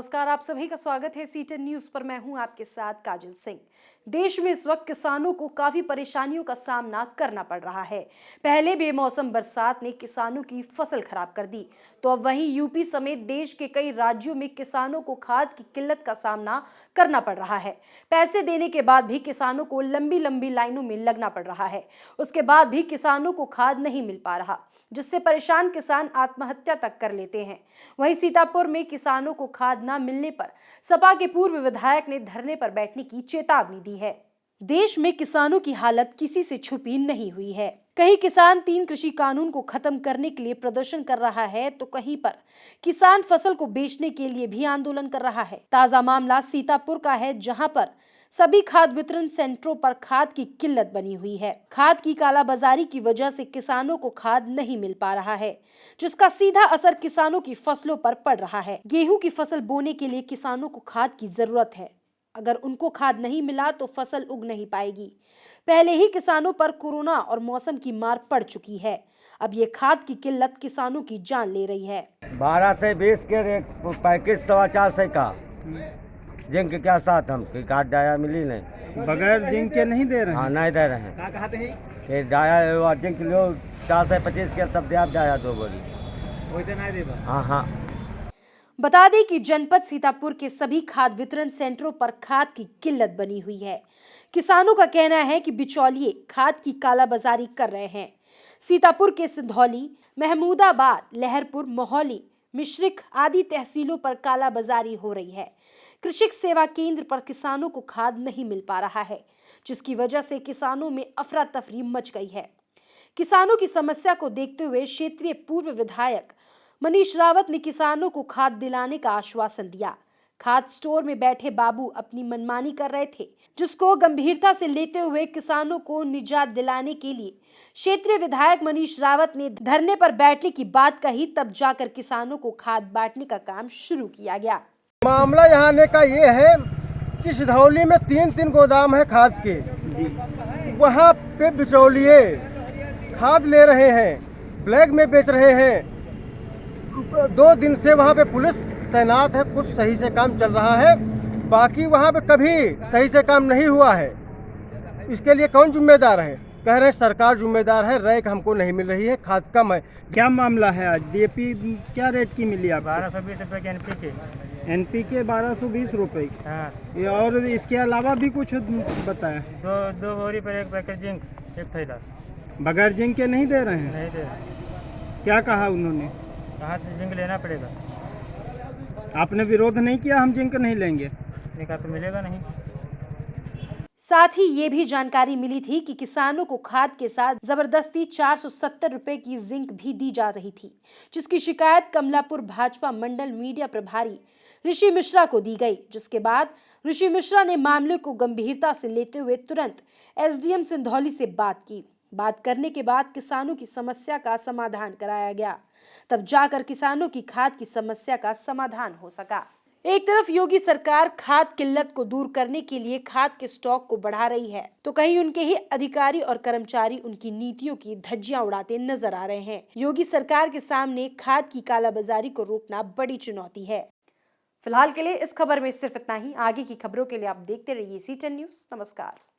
नमस्कार, आप सभी का स्वागत है सी10 न्यूज पर। मैं हूं आपके साथ काजल सिंह। देश में इस वक्त किसानों को काफी परेशानियों का सामना करना पड़ रहा है। पहले बेमौसम बरसात ने किसानों की फसल खराब कर दी, तो अब वहीं यूपी समेत देश के कई राज्यों में किसानों को खाद की किल्लत का सामना करना पड़ रहा है। पैसे देने के बाद भी किसानों को लंबी लंबी लाइनों में लगना पड़ रहा है। उसके बाद भी किसानों को खाद नहीं मिल पा रहा, जिससे परेशान किसान आत्महत्या तक कर लेते हैं। वहीं सीतापुर में किसानों को खाद न मिलने पर सपा के पूर्व विधायक ने धरने पर बैठने की चेतावनी दी है। देश में किसानों की हालत किसी से छुपी नहीं हुई है। कहीं किसान 3 कृषि कानून को खत्म करने के लिए प्रदर्शन कर रहा है, तो कहीं पर किसान फसल को बेचने के लिए भी आंदोलन कर रहा है। ताजा मामला सीतापुर का है, जहां पर सभी खाद वितरण सेंटरों पर खाद की किल्लत बनी हुई है। खाद की कालाबाजारी की वजह से किसानों को खाद नहीं मिल पा रहा है, जिसका सीधा असर किसानों की फसलों पर पड़ रहा है। गेहूं की फसल बोने के लिए किसानों को खाद की जरूरत है। अगर उनको खाद नहीं मिला तो फसल उग नहीं पाएगी। पहले ही किसानों पर कोरोना और मौसम की मार पड़ चुकी है। अब ये खाद की किल्लत किसानों की जान ले रही है। 12 से 20 के पैकेट 450 का जिंक के साथ हम खाद डाया मिली नहीं। बगैर जिंक के नहीं दे रहे हैं? हाँ, नहीं दे रहे हैं। कहते हैं फिर डाया जिंक लो 425 के तब आप डाया 2 बोरी वैसे नहीं दे। हाँ। बता दें कि जनपद सीतापुर के सभी खाद वितरण सेंटरों पर खाद की किल्लत बनी हुई है। किसानों का कहना है कि बिचौलिए खाद की कालाबाजारी कर रहे हैं। सीतापुर के सिंधौली, महमूदाबाद, लहरपुर, मोहौली, मिश्रिक आदि तहसीलों पर कालाबाजारी हो रही है। कृषि सेवा केंद्र पर किसानों को खाद नहीं मिल पा रहा है, जिसकी वजह से किसानों में अफरा तफरी मच गई है। किसानों की समस्या को देखते हुए क्षेत्रीय पूर्व विधायक मनीष रावत ने किसानों को खाद दिलाने का आश्वासन दिया। खाद स्टोर में बैठे बाबू अपनी मनमानी कर रहे थे, जिसको गंभीरता से लेते हुए किसानों को निजात दिलाने के लिए क्षेत्रीय विधायक मनीष रावत ने धरने पर बैठने की बात कही। तब जाकर किसानों को खाद बांटने का काम शुरू किया गया। मामला यहाँ आने का ये है कि सिधौली में 3 गोदाम है खाद के जी। वहाँ पे बिचौलिए खाद ले रहे हैं, ब्लैक में बेच रहे हैं। 2 दिन से वहाँ पे पुलिस तैनात है, कुछ सही से काम चल रहा है, बाकी वहाँ पे कभी सही से काम नहीं हुआ है। इसके लिए कौन जिम्मेदार है? कह रहे हैं सरकार जिम्मेदार है, रैक हमको नहीं मिल रही है, खाद कम है। क्या मामला है आज? डीएपी क्या रेट की मिली आप? 1220 रुपये की एनपीके 1220 रुपये। हाँ, ये और इसके अलावा भी कुछ बताया? दो बोरी पर 1 पैकेट जिंक, 1 थैला। बगैर जिंक के नहीं दे रहे हैं? नहीं दे। क्या कहा उन्होंने? कहाँ से जिंक लेना पड़ेगा? आपने विरोध नहीं किया हम जिंक नहीं लेंगे? जिंक तो मिलेगा नहीं। साथ ही ये भी जानकारी मिली थी कि किसानों को खाद के साथ जबरदस्ती 470 रुपए की जिंक भी दी जा रही थी, जिसकी शिकायत कमलापुर भाजपा मंडल मीडिया प्रभारी ऋषि मिश्रा को दी गई। जिसके बाद ऋषि मिश्रा ने मामले को गंभीरता से लेते हुए तुरंत एसडीएम सिंधौली से बात की। बात करने के बाद किसानों की समस्या का समाधान कराया गया। तब जाकर किसानों की खाद की समस्या का समाधान हो सका। एक तरफ योगी सरकार खाद किल्लत को दूर करने के लिए खाद के स्टॉक को बढ़ा रही है, तो कहीं उनके ही अधिकारी और कर्मचारी उनकी नीतियों की धज्जियां उड़ाते नजर आ रहे हैं। योगी सरकार के सामने खाद की कालाबाजारी को रोकना बड़ी चुनौती है। फिलहाल के लिए इस खबर में सिर्फ इतना ही। आगे की खबरों के लिए आप देखते रहिए सी10 न्यूज। नमस्कार।